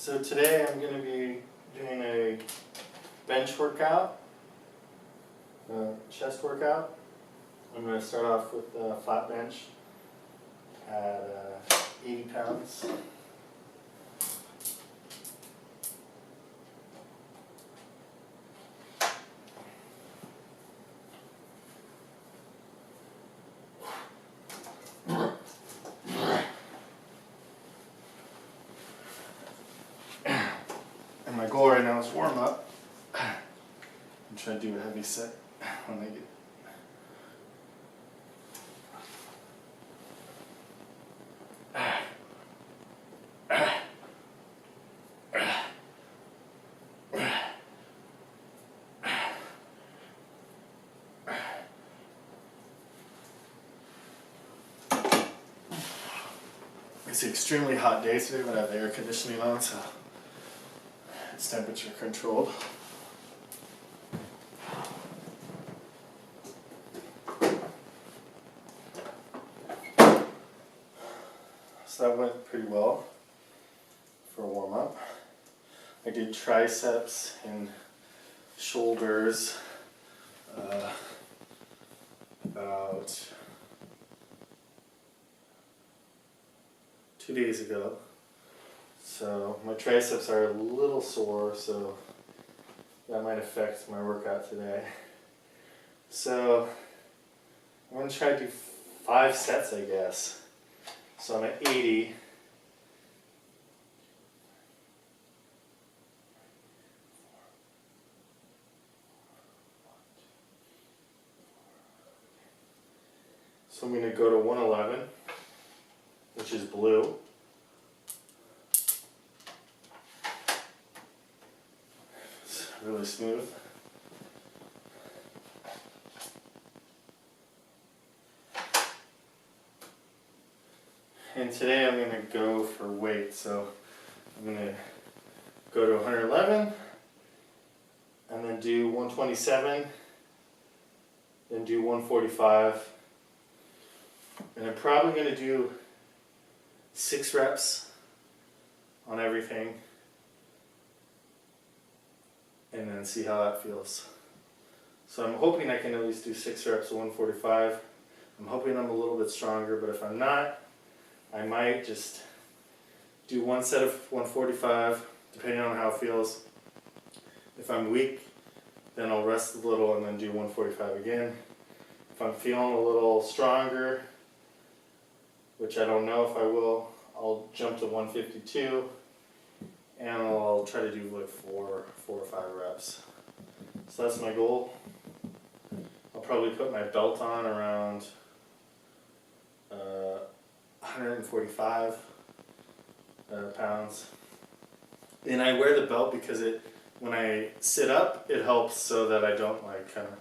So today I'm going to be doing a bench workout, chest workout. I'm going to start off with a flat bench at 80 pounds. And my goal right now is warm up. I'm trying to do a heavy set when I get. It's an extremely hot day today, but I have the air conditioning on, so it's temperature controlled. So that went pretty well for a warm up. I did triceps and shoulders about 2 days ago. So my triceps are a little sore, so that might affect my workout today. So I'm going to try to do 5 sets, I guess. So I'm at 80. So I'm going to go to 111, which is blue. It's really smooth. And today I'm going to go for weight, so I'm going to go to 111, and then do 127, then do 145, and I'm probably going to do 6 reps on everything, and then see how that feels. So I'm hoping I can at least do 6 reps of 145. I'm hoping I'm a little bit stronger, but if I'm not, I might just do 1 set of 145, depending on how it feels. If I'm weak, then I'll rest a little and then do 145 again. If I'm feeling a little stronger, which I don't know if I will, I'll jump to 152, and I'll try to do like 4 or 5 reps. So that's my goal. I'll probably put my belt on around 145 pounds. And I wear the belt because when I sit up, it helps so that I don't like kind of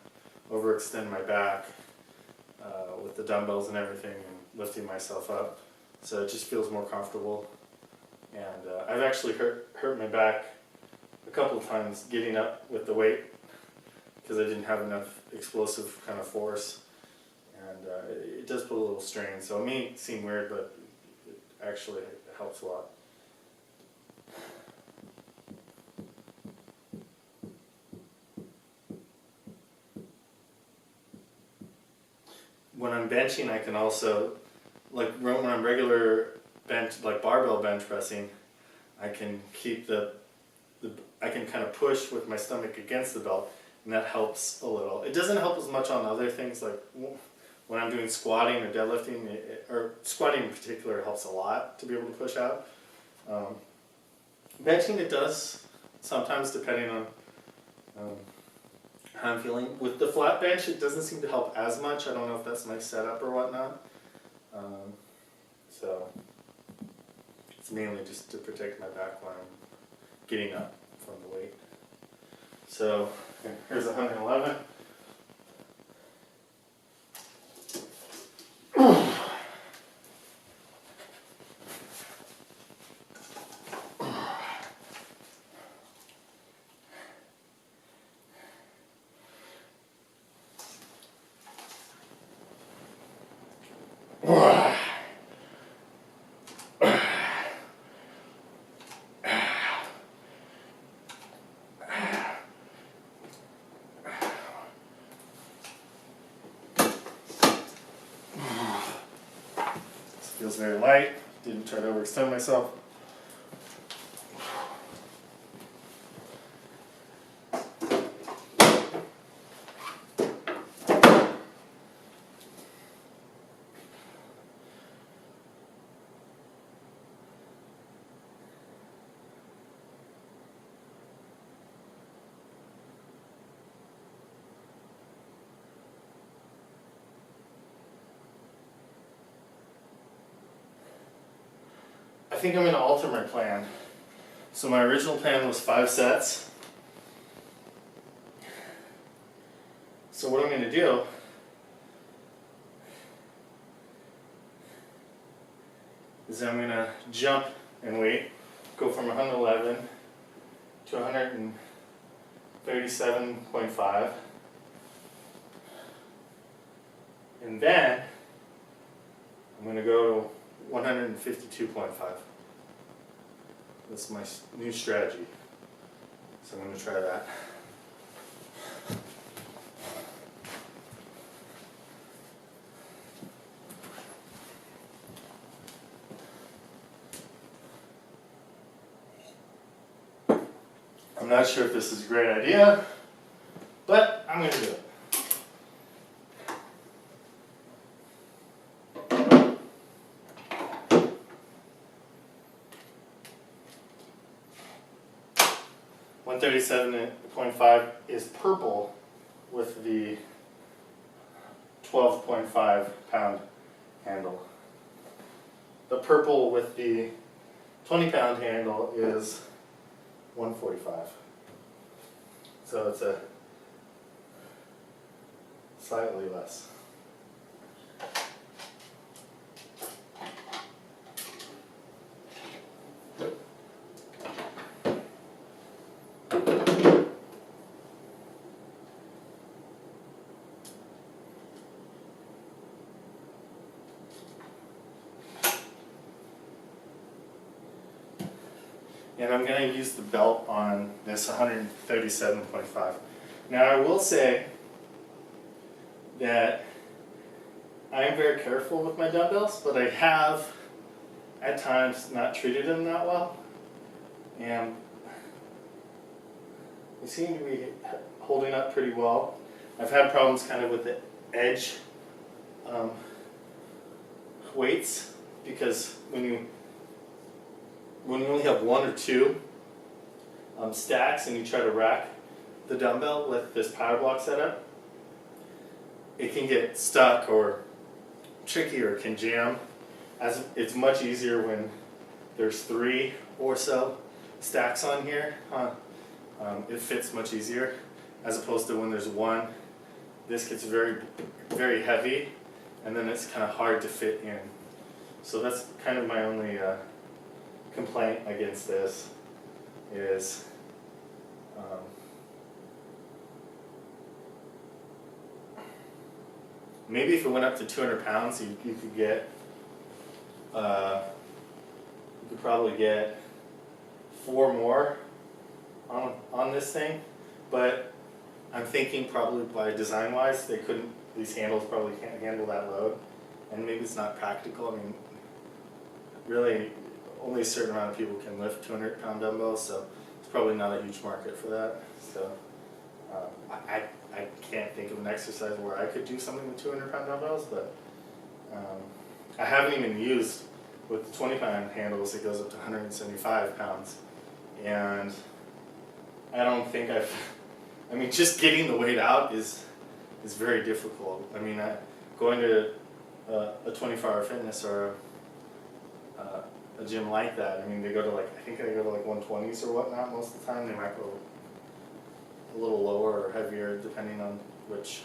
overextend my back with the dumbbells and everything and lifting myself up. So it just feels more comfortable. And I've actually hurt my back a couple of times getting up with the weight because I didn't have enough explosive kind of force. And it does put a little strain, so it may seem weird, but it actually helps a lot. When I'm benching, I can also, like when I'm regular bench, like barbell bench pressing, I can keep I can kind of push with my stomach against the belt, and that helps a little. It doesn't help as much on other things, like when I'm doing squatting or deadlifting, or squatting in particular, helps a lot to be able to push out. Benching, it does sometimes, depending on how I'm feeling. With the flat bench, it doesn't seem to help as much. I don't know if that's my setup or whatnot. So it's mainly just to protect my back when I'm getting up from the weight. So here's 111. Feels very light. Didn't try to overextend myself. I think I'm going to alter my plan. So my original plan was 5 sets. So what I'm going to do is I'm going to jump in weight, go from 111 to 137.5, and then I'm going to go to 152.5. That's my new strategy. So I'm going to try that. I'm not sure if this is a great idea, but I'm going to do it. $137.5 is purple with the 12.5 pound handle. The purple with the 20 pound handle is 145. So it's a slightly less. And I'm going to use the belt on this 137.5. Now I will say that I am very careful with my dumbbells, but I have at times not treated them that well. And they seem to be holding up pretty well. I've had problems kind of with the edge weights, because when you only have 1 or 2 stacks and you try to rack the dumbbell with this power block setup, it can get stuck or tricky, or it can jam. As it's much easier when there's 3 or so stacks on here. It fits much easier, as opposed to when there's 1. This gets very, very heavy, and then it's kind of hard to fit in. So that's kind of my only complaint against this is maybe if it went up to 200 pounds, you could get you could probably get 4 more on this thing, but I'm thinking probably by design wise these handles probably can't handle that load, and maybe it's not practical. I mean, really only a certain amount of people can lift 200 pound dumbbells, so it's probably not a huge market for that. So I can't think of an exercise where I could do something with 200 pound dumbbells, but I haven't even used, with the 20 pound handles it goes up to 175 pounds, and I don't think I mean, just getting the weight out is very difficult. I mean, going to a 24-hour fitness or a gym like that, I mean, they go to I think they go to 120s or whatnot most of the time. They might go a little lower or heavier depending on which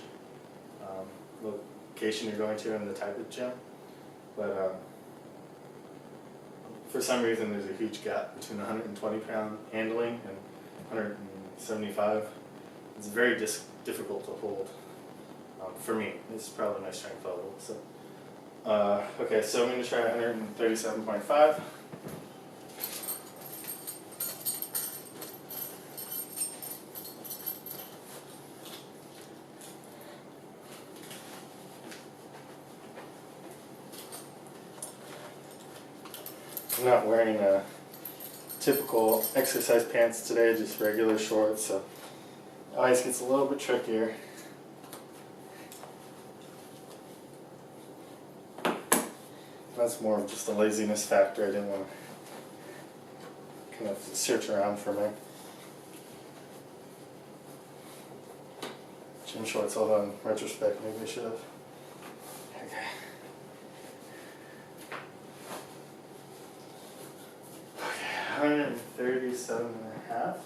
location you're going to and the type of gym. But for some reason there's a huge gap between 120 pound handling and 175. It's very difficult to hold for me. This is probably my strength level. So okay, so I'm going to try 137.5. I'm not wearing a typical exercise pants today, just regular shorts, so it always gets a little bit trickier. That's more of just a laziness factor. I didn't want to kind of search around for my gym shorts, although in retrospect maybe I should have. Okay. Okay, 137.5.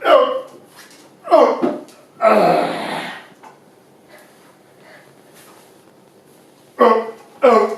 Oh! Oh! Oh! Oh!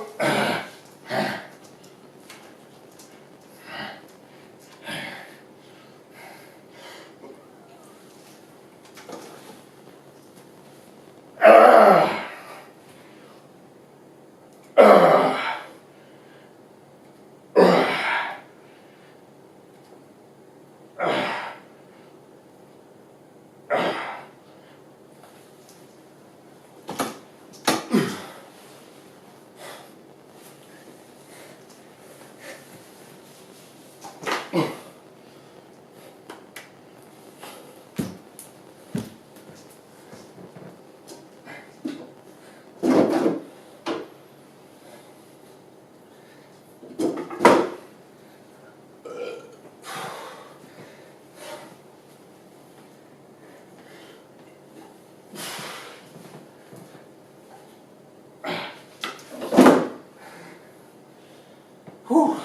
Whew.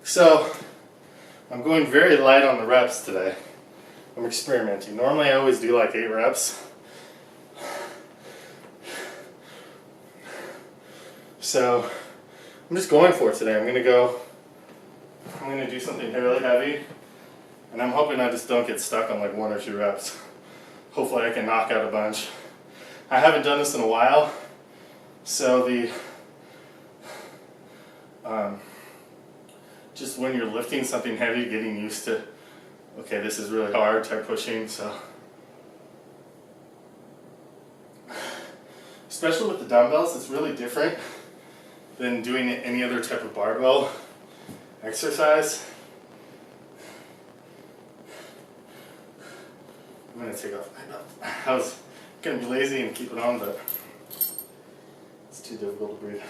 So, I'm going very light on the reps today. I'm experimenting. Normally I always do like 8 reps. So, I'm just going for it today. I'm going to do something really heavy. And I'm hoping I just don't get stuck on like 1 or 2 reps. Hopefully I can knock out a bunch. I haven't done this in a while. So just when you're lifting something heavy, getting used to, okay, this is really hard type pushing, so. Especially with the dumbbells, it's really different than doing any other type of barbell exercise. I'm going to take off my belt. I was going to be lazy and keep it on, but it's too difficult to breathe.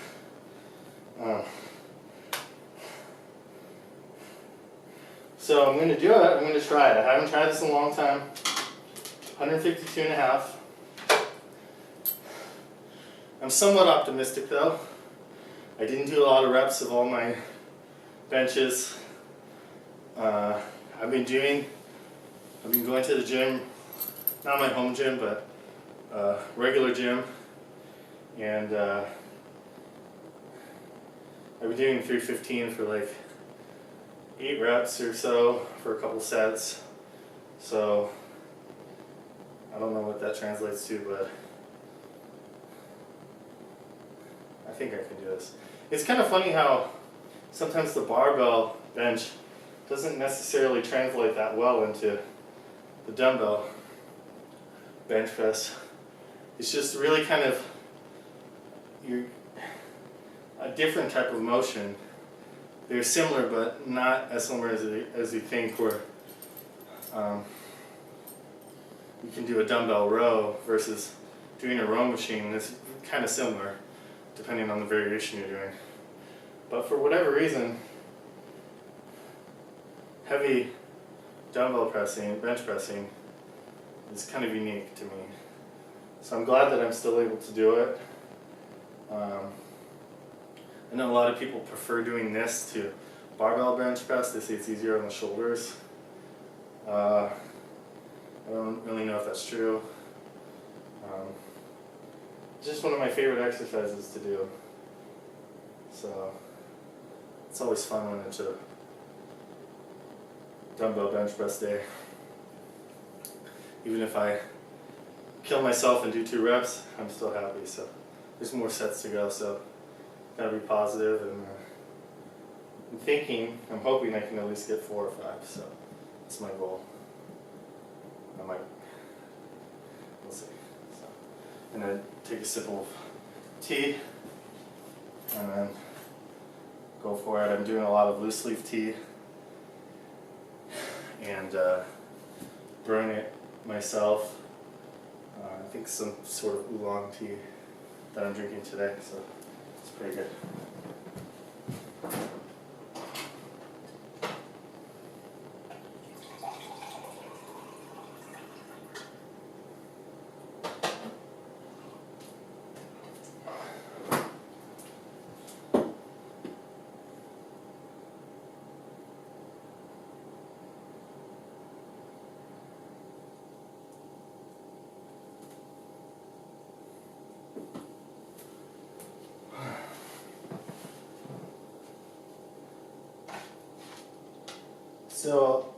So I'm going to do it. I'm going to try it. I haven't tried this in a long time. 152.5. I'm somewhat optimistic though. I didn't do a lot of reps of all my benches. I've been going to the gym, not my home gym, but regular gym, and I've been doing 315 for like 8 reps or so for a couple sets. So I don't know what that translates to, but I think I can do this. It's kind of funny how sometimes the barbell bench doesn't necessarily translate that well into the dumbbell bench press. It's just really kind of a different type of motion. They're similar, but not as similar as you think, where you can do a dumbbell row versus doing a row machine. It's kind of similar, depending on the variation you're doing. But for whatever reason, heavy dumbbell pressing, bench pressing, is kind of unique to me. So I'm glad that I'm still able to do it. I know a lot of people prefer doing this to barbell bench press. They say it's easier on the shoulders. I don't really know if that's true. Just one of my favorite exercises to do. So it's always fun when it's a dumbbell bench press day. Even if I kill myself and do 2 reps, I'm still happy. So there's more sets to go, so gotta be positive, and I'm hoping I can at least get 4 or 5, so that's my goal. We'll see. So, I'm gonna take a sip of tee, and then go for it. I'm doing a lot of loose leaf tea and brewing it myself. I think some sort of oolong tea that I'm drinking today, so it's pretty good. So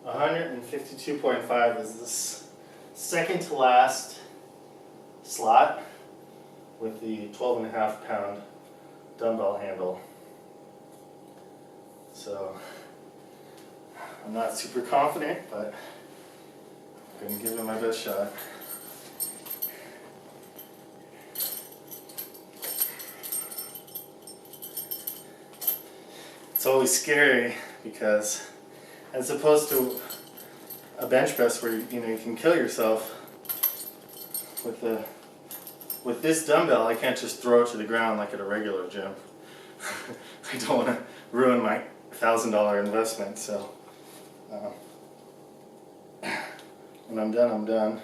152.5 is this second to last slot with the 12.5 pound dumbbell handle. So I'm not super confident, but I'm going to give it my best shot. It's always scary because, as opposed to a bench press where you can kill yourself with this dumbbell, I can't just throw it to the ground like at a regular gym. I don't want to ruin my $1,000 investment. So when I'm done, I'm done.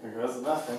Here goes nothing.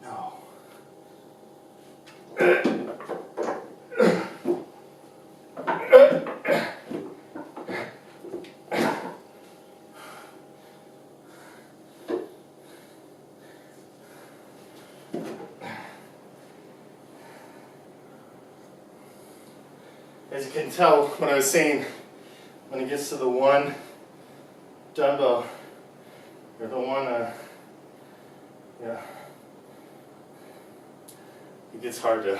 No. As you can tell, when I was saying, when it gets to the one dumbbell, or the one, it gets hard to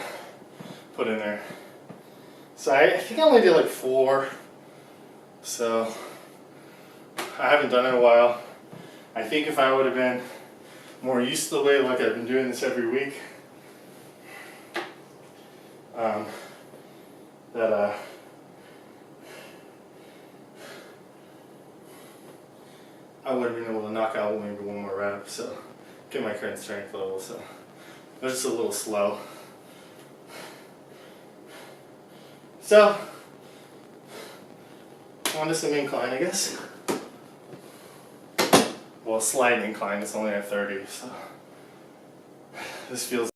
put in there. So I think I only did like 4, so I haven't done it in a while. I think if I would have been more used to the way, like I've been doing this every week, I would have been able to knock out maybe one more rep, so get my current strength level. So I was just a little slow. So on to some incline, I guess. Well, slight incline. It's only at 30, so this feels